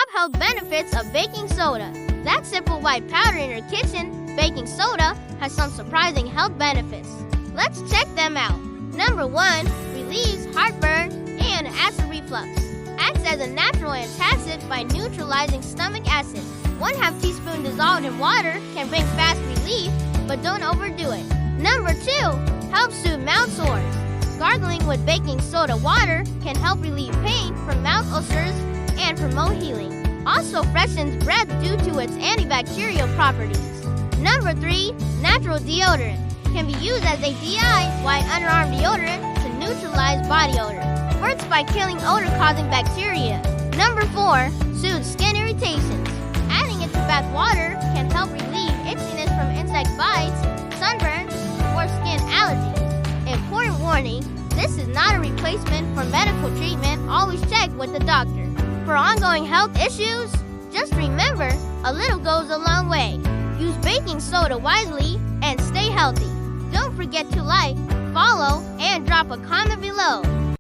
Top health benefits of baking soda. That simple white powder in your kitchen, baking soda, has some surprising health benefits. Let's check them out. Number 1. Relieves heartburn and acid reflux. Acts as a natural antacid by neutralizing stomach acid. 1/2 teaspoon dissolved in water can bring fast relief, but don't overdo it. Number 2. Helps soothe mouth sores. Gargling with baking soda water can help relieve pain from mouth ulcers and promote healing. Also freshens breath due to its antibacterial properties. Number 3. Natural deodorant. Can be used as a DIY underarm deodorant to neutralize body odor. Works by killing odor-causing bacteria. Number 4. Soothes skin irritations. Adding it to bath water can help relieve itchiness from insect bites, sunburn, or skin allergies. Important warning, this is not a replacement for medical treatment. Always check with the doctor. For ongoing health issues, just remember, a little goes a long way. Use baking soda wisely and stay healthy. Don't forget to like, follow, and drop a comment below.